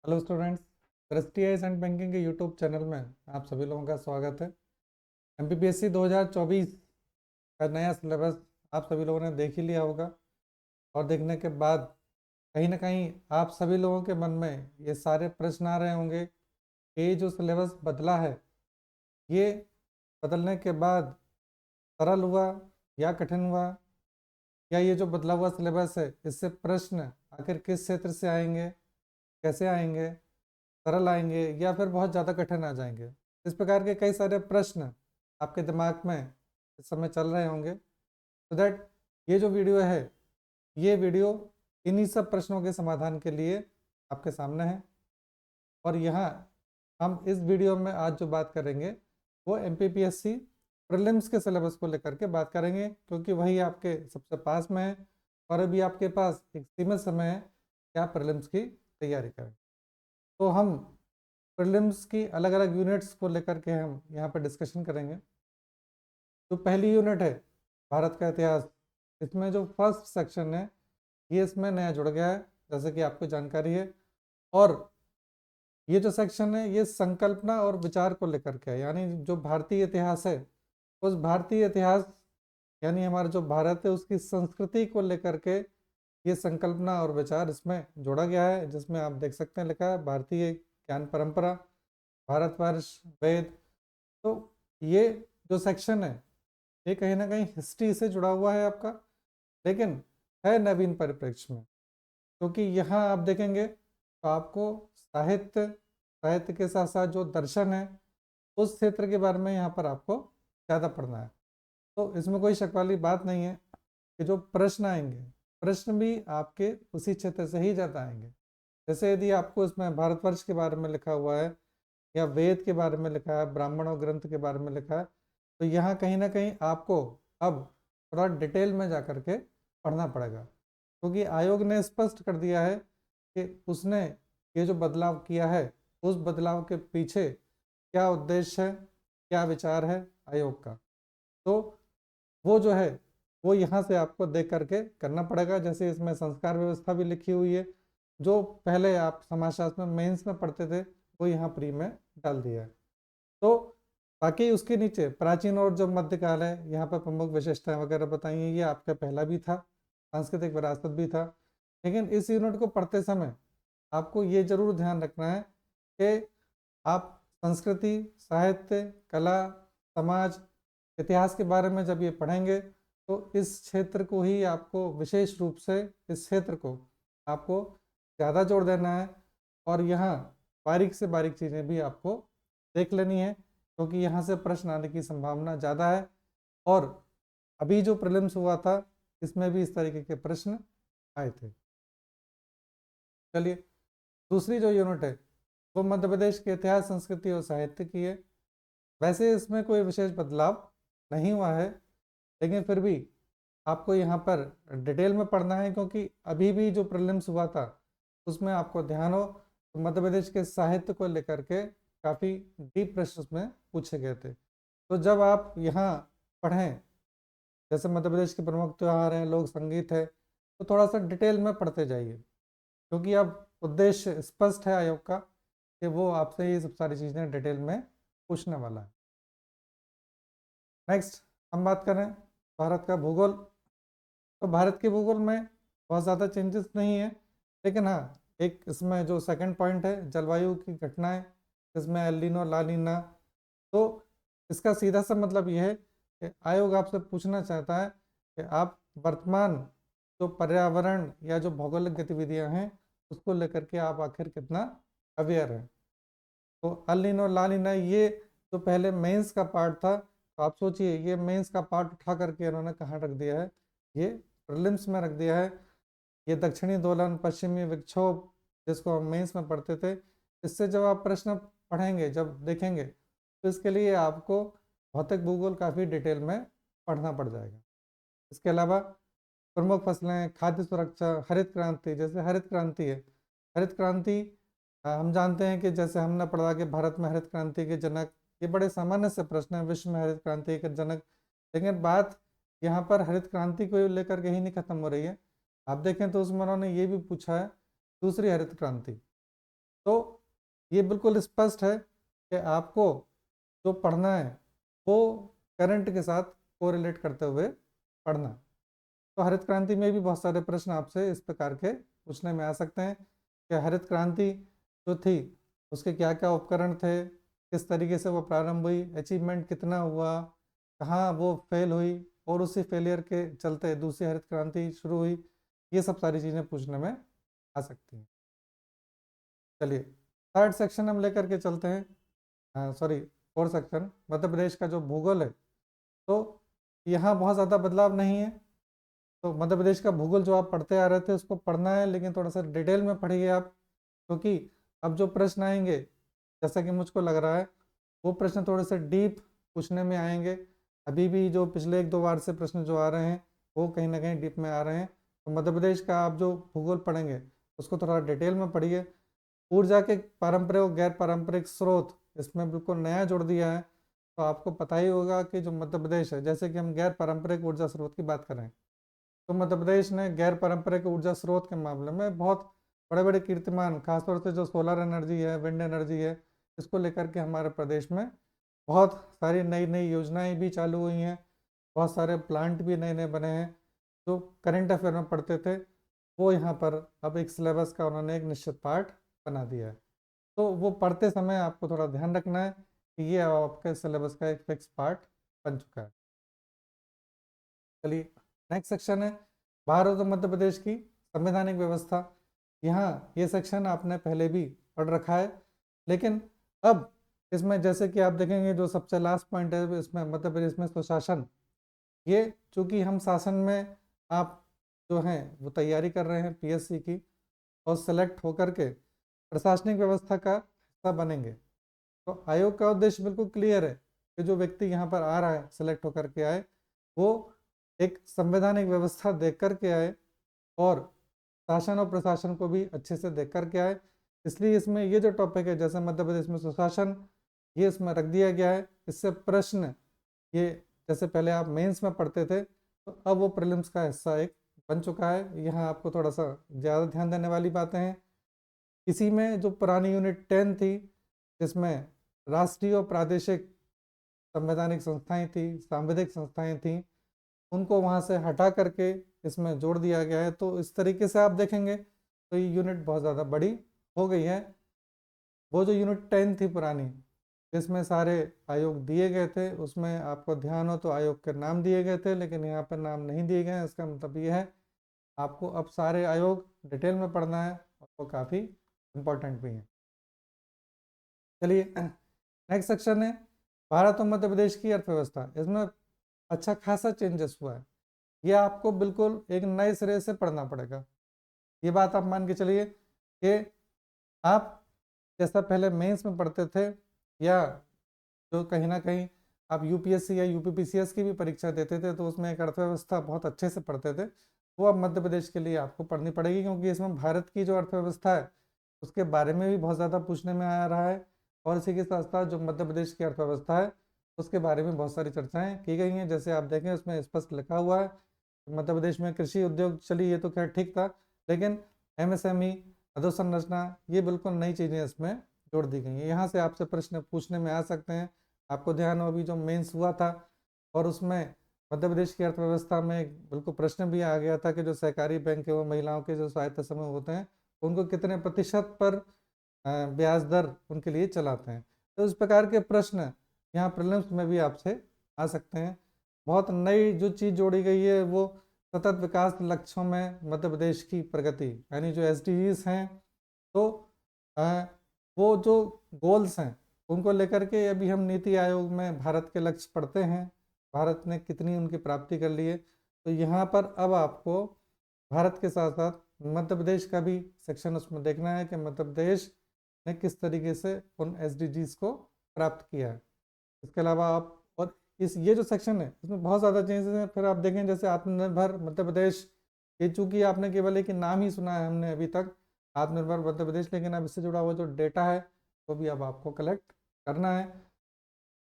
Hello students, दृष्टि eyes and banking के YouTube channel में आप सभी लोगों का स्वागत है। एमपीपीएससी 2024 का नया सिलेबस आप सभी लोगों ने देख ही लिया होगा और देखने के बाद कहीं ना कहीं आप सभी लोगों के मन में ये सारे प्रश्न आ रहे होंगे कि ये जो सिलेबस बदला है, ये बदलने के बाद सरल हुआ या कठिन हुआ, या ये जो बदला हुआ सिलेबस है इससे प्रश्न आखिर किस क्षेत्र से आएंगे, कैसे आएंगे, सरल आएंगे या फिर बहुत ज़्यादा कठिन आ जाएंगे। इस प्रकार के कई सारे प्रश्न आपके दिमाग में इस समय चल रहे होंगे। सो दैट ये जो वीडियो है, ये वीडियो इन्हीं सब प्रश्नों के समाधान के लिए आपके सामने है। और यहाँ हम इस वीडियो में आज जो बात करेंगे वो एमपीपीएससी प्रीलिम्स के सिलेबस को लेकर के बात करेंगे, क्योंकि वही आपके सबसे पास में है और अभी आपके पास एक सीमित समय है कि आप प्रीलिम्स की तैयारी करें। तो हम प्रीलिम्स की अलग अलग यूनिट्स को लेकर के हम यहाँ पर डिस्कशन करेंगे। तो पहली यूनिट है भारत का इतिहास। इसमें जो फर्स्ट सेक्शन है ये इसमें नया जुड़ गया है, जैसे कि आपको जानकारी है। और ये जो सेक्शन है ये संकल्पना और विचार को लेकर के है, यानी जो भारतीय इतिहास है उस भारतीय इतिहास यानी हमारा जो भारत है उसकी संस्कृति को लेकर के ये संकल्पना और विचार इसमें जोड़ा गया है, जिसमें आप देख सकते हैं लिखा है भारतीय ज्ञान परंपरा, भारतवर्ष, वेद। तो ये जो सेक्शन है ये कहीं ना कहीं हिस्ट्री से जुड़ा हुआ है आपका, लेकिन है नवीन परिप्रेक्ष्य में। क्योंकि यहाँ आप देखेंगे तो आपको साहित्य साहित्य के साथ साथ जो दर्शन है उस क्षेत्र के बारे में यहाँ पर आपको ज़्यादा पढ़ना है। तो इसमें कोई शक वाली बात नहीं है कि जो प्रश्न आएंगे प्रश्न भी आपके उसी क्षेत्र से ही ज़्यादा आएंगे। जैसे यदि आपको इसमें भारतवर्ष के बारे में लिखा हुआ है या वेद के बारे में लिखा है, ब्राह्मणों ग्रंथ के बारे में लिखा है, तो यहाँ कहीं ना कहीं आपको अब थोड़ा डिटेल में जा कर के पढ़ना पड़ेगा, क्योंकि आयोग ने स्पष्ट कर दिया है कि उसने ये जो बदलाव किया है उस बदलाव के पीछे क्या उद्देश्य है, क्या विचार है आयोग का। तो वो जो है वो यहाँ से आपको देख करके करना पड़ेगा। जैसे इसमें संस्कार व्यवस्था भी लिखी हुई है, जो पहले आप समाजशास्त्र में मेंस में पढ़ते थे वो यहाँ प्री में डाल दिया है। तो बाकी उसके नीचे प्राचीन और जो मध्यकाल है यहाँ पर प्रमुख विशेषताएं वगैरह बताई हैं, ये आपका पहला भी था, सांस्कृतिक विरासत भी था। लेकिन इस यूनिट को पढ़ते समय आपको ये जरूर ध्यान रखना है कि आप संस्कृति, साहित्य, कला, समाज, इतिहास के बारे में जब ये पढ़ेंगे तो इस क्षेत्र को ही आपको विशेष रूप से इस क्षेत्र को आपको ज़्यादा जोर देना है। और यहाँ बारीक से बारीक चीज़ें भी आपको देख लेनी है, क्योंकि यहाँ से प्रश्न आने की संभावना ज़्यादा है। और अभी जो प्रीलिम्स हुआ था इसमें भी इस तरीके के प्रश्न आए थे। चलिए, दूसरी जो यूनिट है वो मध्य प्रदेश के इतिहास, संस्कृति और साहित्य की है। वैसे इसमें कोई विशेष बदलाव नहीं हुआ है, लेकिन फिर भी आपको यहाँ पर डिटेल में पढ़ना है, क्योंकि अभी भी जो प्रीलिम्स हुआ था उसमें आपको ध्यान हो तो मध्य प्रदेश के साहित्य को लेकर के काफ़ी डीप प्रश्न उसमें पूछे गए थे। तो जब आप यहाँ पढ़ें, जैसे मध्य प्रदेश के प्रमुख त्यौहार हैं, लोक संगीत है, तो थोड़ा सा डिटेल में पढ़ते जाइए, क्योंकि अब उद्देश्य स्पष्ट है आयोग का कि वो आपसे ये सब सारी चीज़ें डिटेल में पूछने वाला है। नेक्स्ट हम बात करें भारत का भूगोल। तो भारत के भूगोल में बहुत ज़्यादा चेंजेस नहीं है, लेकिन हाँ एक इसमें जो सेकंड पॉइंट है जलवायु की घटनाएं, इसमें एल नीनो, ला नीना। तो इसका सीधा सा मतलब ये है कि आयोग आपसे पूछना चाहता है कि आप वर्तमान जो पर्यावरण या जो भौगोलिक गतिविधियां हैं उसको लेकर के आप आखिर कितना अवेयर हैं। तो अल नीनो, ला नीना ये जो पहले मेंस का पार्ट था, तो आप सोचिए ये मेंस का पार्ट उठा करके उन्होंने कहाँ रख दिया है, ये प्रीलिम्स में रख दिया है। ये दक्षिणी दोलन, पश्चिमी विक्षोभ जिसको हम मेंस में पढ़ते थे, इससे जब आप प्रश्न पढ़ेंगे, जब देखेंगे, तो इसके लिए आपको भौतिक भूगोल काफ़ी डिटेल में पढ़ना पड़ जाएगा। इसके अलावा प्रमुख फसलें, खाद्य सुरक्षा, हरित क्रांति, जैसे हरित क्रांति है, हरित क्रांति हम जानते हैं कि जैसे हमने पढ़ा कि भारत में हरित क्रांति के जनक, ये बड़े सामान्य से प्रश्न है, विश्व में हरित क्रांति के जनक। लेकिन बात यहाँ पर हरित क्रांति को लेकर के ही नहीं खत्म हो रही है। आप देखें तो उसमें उन्होंने ये भी पूछा है दूसरी हरित क्रांति, तो ये बिल्कुल स्पष्ट है कि आपको जो पढ़ना है वो करंट के साथ कोरिलेट करते हुए पढ़ना। तो हरित क्रांति में भी बहुत सारे प्रश्न आपसे इस प्रकार के पूछने में आ सकते हैं कि हरित क्रांति जो थी उसके क्या क्या उपकरण थे, किस तरीके से वो प्रारंभ हुई, अचीवमेंट कितना हुआ, कहाँ वो फेल हुई और उसी फेलियर के चलते दूसरी हरित क्रांति शुरू हुई। ये सब सारी चीज़ें पूछने में आ सकती हैं। चलिए थर्ड सेक्शन हम लेकर के चलते हैं, sorry fourth section, Madhya Pradesh का जो भूगोल है। तो यहाँ बहुत ज़्यादा बदलाव नहीं है। तो मध्य प्रदेश का भूगोल जो आप पढ़ते आ रहे थे उसको पढ़ना है, लेकिन थोड़ा सा डिटेल में पढ़िए आप, क्योंकि अब जो प्रश्न आएंगे जैसा कि मुझको लग रहा है वो प्रश्न थोड़े से डीप पूछने में आएंगे। अभी भी जो पिछले 1-2 बार से प्रश्न जो आ रहे हैं वो कहीं ना कहीं डीप में आ रहे हैं। तो मध्य प्रदेश का आप जो भूगोल पढ़ेंगे उसको थोड़ा डिटेल में पढ़िए। ऊर्जा के पारंपरिक और गैर पारंपरिक स्रोत इसमें बिल्कुल नया जोड़ दिया है। तो आपको पता ही होगा कि जो मध्य प्रदेश है, जैसे कि हम गैर पारंपरिक ऊर्जा स्रोत की बात करें तो मध्य प्रदेश ने गैर पारंपरिक ऊर्जा स्रोत के मामले में बहुत बड़े बड़े कीर्तिमान, खासतौर से जो सोलर एनर्जी है, विंड एनर्जी है, इसको लेकर के हमारे प्रदेश में बहुत सारी नई नई योजनाएं भी चालू हुई हैं, बहुत सारे प्लांट भी नए नए बने हैं। जो करंट अफेयर में पढ़ते थे वो यहाँ पर अब एक सिलेबस का उन्होंने एक निश्चित पार्ट बना दिया है। तो वो पढ़ते समय आपको थोड़ा ध्यान रखना है कि ये आपके सिलेबस का एक फिक्स पार्ट बन चुका है। चलिए नेक्स्ट सेक्शन है भारत और मध्य प्रदेश की संवैधानिक व्यवस्था। यहाँ ये सेक्शन आपने पहले भी पढ़ रखा है, लेकिन अब इसमें जैसे कि आप देखेंगे जो सबसे लास्ट पॉइंट है इसमें मध्य प्रदेश में सुशासन। ये चूँकि हम शासन में आप जो हैं वो तैयारी कर रहे हैं पीएससी की और सेलेक्ट होकर के प्रशासनिक व्यवस्था का हिस्सा बनेंगे। तो आयोग का उद्देश्य बिल्कुल क्लियर है कि जो व्यक्ति यहाँ पर आ रहा है सेलेक्ट होकर के आए वो एक संवैधानिक व्यवस्था देख कर के आए और शासन और प्रशासन को भी अच्छे से देख कर के आए। इसलिए इसमें ये जो टॉपिक है जैसे मध्य प्रदेश में सुशासन, ये इसमें रख दिया गया है। इससे प्रश्न ये जैसे पहले आप मेंस में पढ़ते थे तो अब वो प्रीलिम्स का हिस्सा एक बन चुका है। यहाँ आपको थोड़ा सा ज़्यादा ध्यान देने वाली बातें हैं। इसी में जो पुरानी यूनिट 10 थी जिसमें राष्ट्रीय और प्रादेशिक संवैधानिक संस्थाएं थी, सांविधिक संस्थाएं थी, उनको वहाँ से हटा करके इसमें जोड़ दिया गया है। तो इस तरीके से आप देखेंगे तो ये यूनिट बहुत ज़्यादा बड़ी हो गई है। वो जो यूनिट 10 थी पुरानी जिसमें सारे आयोग दिए गए थे उसमें आपको ध्यान हो तो आयोग के नाम दिए गए थे, लेकिन यहाँ पर नाम नहीं दिए गए हैं। इसका मतलब ये है आपको अब सारे आयोग डिटेल में पढ़ना है और वो काफ़ी इम्पोर्टेंट भी हैं। चलिए नेक्स्ट सेक्शन है भारत और मध्य प्रदेश की अर्थव्यवस्था। इसमें अच्छा खासा चेंजेस हुआ है। ये आपको बिल्कुल एक नए सिरे से पढ़ना पड़ेगा। ये बात आप मान के चलिए कि आप जैसा पहले मेंस में पढ़ते थे या जो कहीं ना कहीं आप यूपीएससी या यूपीपीसीएस की भी परीक्षा देते थे तो उसमें एक अर्थव्यवस्था बहुत अच्छे से पढ़ते थे, वो अब मध्य प्रदेश के लिए आपको पढ़नी पड़ेगी, क्योंकि इसमें भारत की जो अर्थव्यवस्था है उसके बारे में भी बहुत ज़्यादा पूछने में आ रहा है। और इसी के साथ साथ जो मध्य प्रदेश की अर्थव्यवस्था है उसके बारे में बहुत सारी चर्चाएं की गई हैं। जैसे आप देखें उसमें स्पष्ट लिखा हुआ है मध्य प्रदेश में कृषि उद्योग, चलिए ये तो खैर ठीक था, लेकिन एमएसएमई, अधोसंरचना, ये बिल्कुल नई चीज़ें इसमें जोड़ दी गई हैं। यहाँ से आपसे प्रश्न पूछने में आ सकते हैं। आपको ध्यान हो अभी जो मेंस हुआ था और उसमें मध्य प्रदेश की अर्थव्यवस्था में एक बिल्कुल प्रश्न भी आ गया था कि जो सहकारी बैंक है वो महिलाओं के जो सहायता समूह होते हैं उनको कितने प्रतिशत पर ब्याज दर उनके लिए चलाते हैं। तो इस प्रकार के प्रश्न यहाँ प्रीलिम्स में भी आपसे आ सकते हैं। बहुत नई जो चीज़ जोड़ी गई है वो सतत विकास लक्ष्यों में मध्य प्रदेश की प्रगति, यानी जो एसडीजीज हैं। तो अ, वो जो गोल्स हैं उनको लेकर के अभी हम नीति आयोग में भारत के लक्ष्य पढ़ते हैं, भारत ने कितनी उनकी प्राप्ति कर ली है। तो यहाँ पर अब आपको भारत के साथ साथ मध्य प्रदेश का भी सेक्शन उसमें देखना है कि मध्य प्रदेश ने किस तरीके से उन एसडीजीज को प्राप्त किया है। इसके अलावा आप और इस ये जो सेक्शन है इसमें बहुत ज़्यादा चेंजेस हैं। फिर आप देखें जैसे आत्मनिर्भर मध्य प्रदेश, ये चूँकि आपने केवल एक नाम ही सुना है हमने अभी तक आत्मनिर्भर मध्य प्रदेश, लेकिन अब इससे जुड़ा हुआ जो डेटा है वो भी अब आपको कलेक्ट करना है।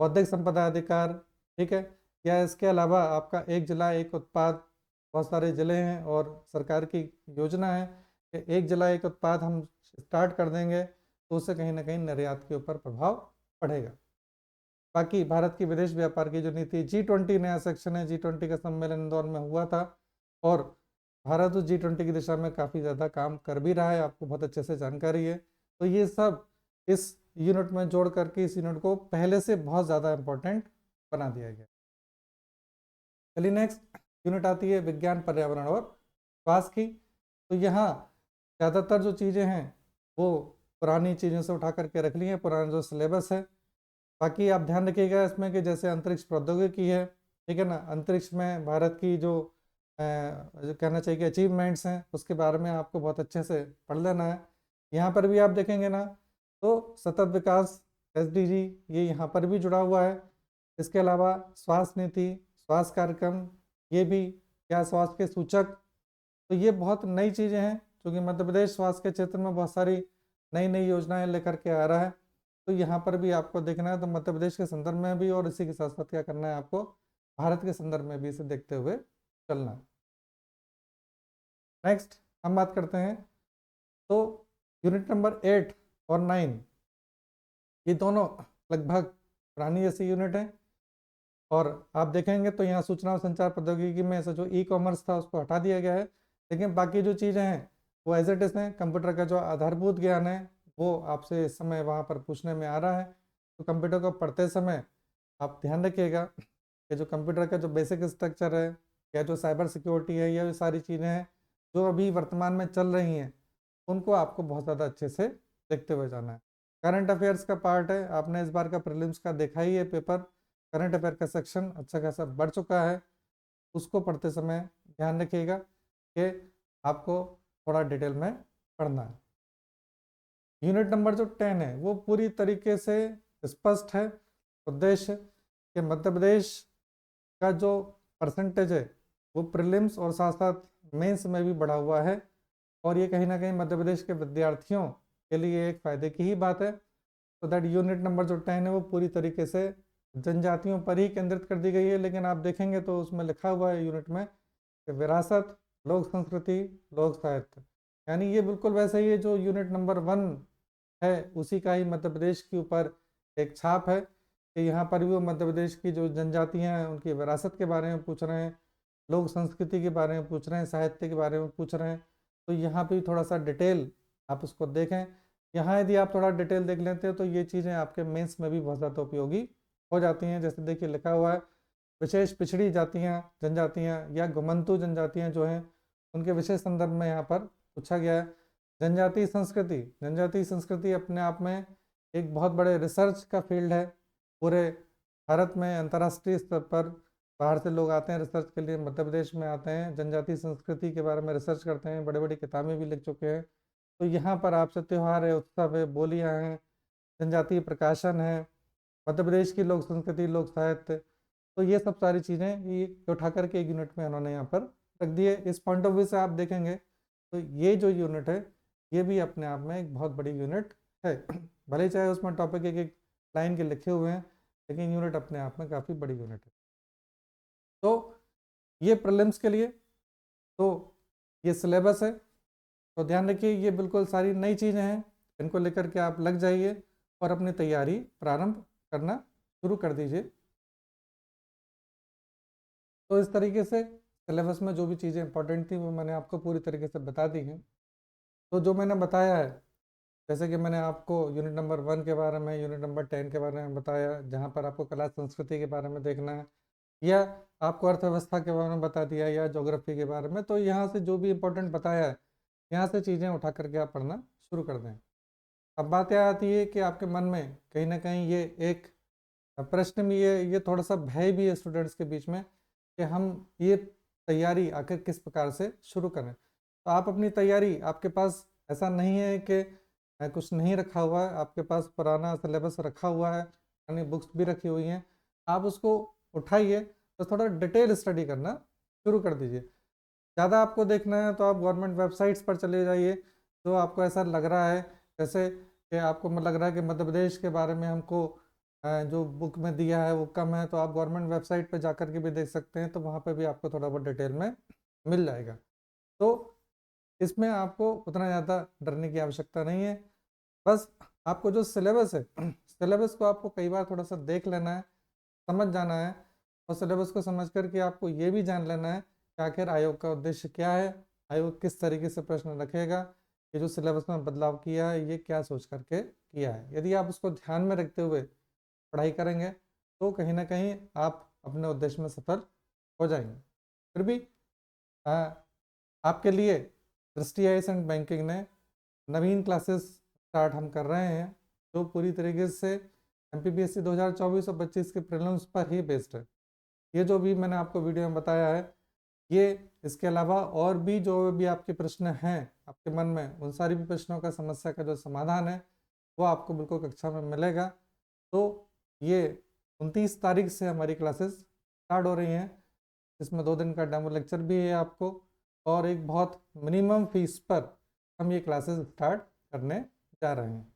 बौद्धिक संपदा अधिकार, ठीक है, या इसके अलावा आपका एक जिला एक उत्पाद, बहुत सारे ज़िले हैं और सरकार की योजना है कि एक जिला एक उत्पाद हम स्टार्ट कर देंगे तो उससे कहीं ना कहीं निर्यात के ऊपर प्रभाव पड़ेगा। बाकी भारत की विदेश व्यापार की जो नीति, G20 नया सेक्शन है, G20 का सम्मेलन इंदौर में हुआ था और भारत उस G20 की दिशा में काफ़ी ज़्यादा काम कर भी रहा है, आपको बहुत अच्छे से जानकारी है। तो ये सब इस यूनिट में जोड़ करके इस यूनिट को पहले से बहुत ज़्यादा इम्पोर्टेंट बना दिया गया। चलिए नेक्स्ट यूनिट आती है विज्ञान पर्यावरण और स्वास्थ्य की। तो यहाँ ज़्यादातर जो चीज़ें हैं वो पुरानी चीज़ों से उठा करके रख ली हैं, पुराना जो सिलेबस है। बाकी आप ध्यान रखिएगा इसमें कि जैसे अंतरिक्ष प्रौद्योगिकी है, ठीक है ना, अंतरिक्ष में भारत की जो कहना चाहिए कि अचीवमेंट्स हैं उसके बारे में आपको बहुत अच्छे से पढ़ लेना है। यहाँ पर भी आप देखेंगे ना तो सतत विकास SDG ये यहाँ पर भी जुड़ा हुआ है। इसके अलावा स्वास्थ्य नीति, स्वास्थ्य कार्यक्रम, ये भी क्या स्वास्थ्य के सूचक, तो ये बहुत नई चीज़ें हैं क्योंकि मध्य प्रदेश स्वास्थ्य के क्षेत्र में बहुत सारी नई नई योजनाएं लेकर के आ रहा है। तो यहाँ पर भी आपको देखना है, तो मध्य प्रदेश के संदर्भ में भी और इसी के साथ साथ क्या करना है आपको भारत के संदर्भ में भी इसे देखते हुए चलना है। नेक्स्ट हम बात करते हैं तो यूनिट नंबर 8 और 9 ये दोनों लगभग पुरानी जैसी यूनिट है और आप देखेंगे तो यहाँ सूचना और संचार प्रौद्योगिकी में ऐसा जो E-कॉमर्स था उसको हटा दिया गया है, लेकिन बाकी जो चीज़ें हैं वो एज इट इज़ हैं। कंप्यूटर का जो आधारभूत ज्ञान है वो आपसे इस समय वहाँ पर पूछने में आ रहा है। तो कंप्यूटर को पढ़ते समय आप ध्यान रखिएगा कि जो कंप्यूटर का जो बेसिक स्ट्रक्चर है या जो साइबर सिक्योरिटी है या ये सारी चीज़ें हैं जो अभी वर्तमान में चल रही हैं उनको आपको बहुत ज़्यादा अच्छे से देखते हुए जाना है। करंट अफेयर्स का पार्ट है, आपने इस बार का प्रीलिम्स का देखा ही है पेपर, करंट अफेयर का सेक्शन अच्छा खासा बढ़ चुका है। उसको पढ़ते समय ध्यान रखिएगा कि आपको थोड़ा डिटेल में पढ़ना है। यूनिट नंबर जो 10 है वो पूरी तरीके से स्पष्ट है उद्देश्य कि मध्य प्रदेश का जो परसेंटेज है वो प्रीलिम्स और साथ साथ मेंस में भी बढ़ा हुआ है और ये कहीं ना कहीं मध्य प्रदेश के विद्यार्थियों के लिए एक फ़ायदे की ही बात है। तो दैट यूनिट नंबर जो 10 है वो पूरी तरीके से जनजातियों पर ही केंद्रित कर दी गई है, लेकिन आप देखेंगे तो उसमें लिखा हुआ है यूनिट में कि विरासत, लोक संस्कृति, लोक साहित्य, यानी ये बिल्कुल वैसे ही है जो यूनिट नंबर 1 है उसी का ही मध्य प्रदेश के ऊपर एक छाप है कि यहाँ पर भी वो मध्य प्रदेश की जो जनजातियाँ हैं उनकी विरासत के बारे में पूछ रहे हैं, लोक संस्कृति के बारे में पूछ रहे हैं, साहित्य के बारे में पूछ रहे हैं। तो यहाँ पे थोड़ा सा डिटेल आप उसको देखें। यहाँ यदि आप थोड़ा डिटेल देख लेते हो तो ये चीज़ें आपके मेंस में भी बहुत ज़्यादा उपयोगी हो जाती हैं। जैसे देखिए लिखा हुआ है विशेष पिछड़ी जातियाँ, जनजातियाँ या घुमंतु जनजातियाँ जो हैं उनके विशेष संदर्भ में यहाँ पर पूछा गया है। जनजातीय संस्कृति, जनजातीय संस्कृति अपने आप में एक बहुत बड़े रिसर्च का फील्ड है। पूरे भारत में अंतर्राष्ट्रीय स्तर पर बाहर से लोग आते हैं रिसर्च के लिए, मध्य प्रदेश में आते हैं, जनजातीय संस्कृति के बारे में रिसर्च करते हैं, बड़ी बड़ी किताबें भी लिख चुके हैं। तो यहाँ पर आपसे त्यौहार है, उत्सव है, बोलियाँ हैं, जनजातीय प्रकाशन है, मध्य प्रदेश की लोक संस्कृति, लोक साहित्य, तो ये सब सारी चीज़ें ये उठा करके एक यूनिट में उन्होंने यहाँ पर रख दिए। इस पॉइंट ऑफ व्यू से आप देखेंगे तो ये जो यूनिट है ये भी अपने आप में एक बहुत बड़ी यूनिट है। भले चाहे उसमें टॉपिक एक एक लाइन के लिखे हुए हैं, लेकिन यूनिट अपने आप में काफ़ी बड़ी यूनिट है। तो ये प्रीलिम्स के लिए तो ये सिलेबस है, तो ध्यान रखिए ये बिल्कुल सारी नई चीज़ें हैं, इनको लेकर के आप लग जाइए और अपनी तैयारी प्रारंभ करना शुरू कर दीजिए। तो इस तरीके से सिलेबस में जो भी चीज़ें इंपॉर्टेंट थी वो मैंने आपको पूरी तरीके से बता दी हैं। तो जो मैंने बताया है, जैसे कि मैंने आपको यूनिट नंबर 1 के बारे में, यूनिट नंबर 10 के बारे में बताया, जहाँ पर आपको कला संस्कृति के बारे में देखना है, या आपको अर्थव्यवस्था के बारे में बता दिया, या ज्योग्राफी के बारे में, तो यहाँ से जो भी इम्पोर्टेंट बताया है यहाँ से चीज़ें उठा करके आप पढ़ना शुरू कर दें। अब बात यह आती है कि आपके मन में कहीं ना कहीं ये एक प्रश्न भी है, ये थोड़ा सा भय भी है स्टूडेंट्स के बीच में कि हम ये तैयारी आखिर किस प्रकार से शुरू करें। तो आप अपनी तैयारी, आपके पास ऐसा नहीं है कि कुछ नहीं रखा हुआ है, आपके पास पुराना सिलेबस रखा हुआ है, यानी बुक्स भी रखी हुई हैं, आप उसको उठाइए तो थोड़ा डिटेल स्टडी करना शुरू कर दीजिए। ज़्यादा आपको देखना है तो आप गवर्नमेंट वेबसाइट्स पर चले जाइए। तो आपको ऐसा लग रहा है जैसे कि आपको लग रहा है कि मध्य प्रदेश के बारे में हमको जो बुक में दिया है वो कम है, तो आप गवर्नमेंट वेबसाइट पर जाकर के भी देख सकते हैं, तो वहाँ पर भी आपको थोड़ा बहुत डिटेल में मिल जाएगा। तो इसमें आपको उतना ज़्यादा डरने की आवश्यकता नहीं है, बस आपको जो सिलेबस है सिलेबस को आपको कई बार थोड़ा सा देख लेना है, समझ जाना है, और सिलेबस को समझ करके आपको ये भी जान लेना है कि आखिर आयोग का उद्देश्य क्या है, आयोग किस तरीके से प्रश्न रखेगा, ये जो सिलेबस में बदलाव किया है ये क्या सोच करके किया है। यदि आप उसको ध्यान में रखते हुए पढ़ाई करेंगे तो कहीं ना कहीं आप अपने उद्देश्य में सफल हो जाएंगे। फिर भी आपके लिए दृष्टि आईएएस एंड बैंकिंग ने नवीन क्लासेस स्टार्ट हम कर रहे हैं, जो पूरी तरीके से एमपीपीएससी 2024 और 25 के प्रीलिम्स पर ही बेस्ड है। ये जो भी मैंने आपको वीडियो में बताया है, ये इसके अलावा और भी जो भी आपके प्रश्न हैं आपके मन में, उन सारी भी प्रश्नों का समस्या का जो समाधान है वो आपको बिल्कुल कक्षा में मिलेगा। तो ये 29 तारीख से हमारी क्लासेस स्टार्ट हो रही हैं, इसमें 2 दिन का डेमो लेक्चर भी है आपको, और एक बहुत मिनिमम फीस पर हम ये क्लासेस स्टार्ट करने जा रहे हैं।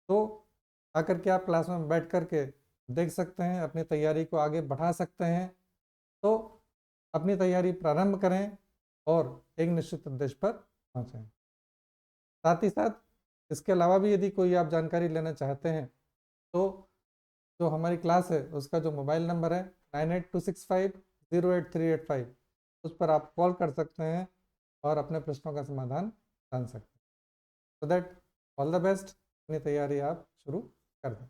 तो आकर के आप क्लास में बैठ कर के देख सकते हैं, अपनी तैयारी को आगे बढ़ा सकते हैं। तो अपनी तैयारी प्रारंभ करें और एक निश्चित उद्देश्य पर पहुँचें। साथ ही साथ इसके अलावा भी यदि कोई आप जानकारी लेना चाहते हैं तो जो हमारी क्लास है उसका जो मोबाइल नंबर है 9826508385, उस पर आप कॉल कर सकते हैं और अपने प्रश्नों का समाधान जान सकते हैं। So that all the best, अपनी तैयारी आप शुरू कर दें।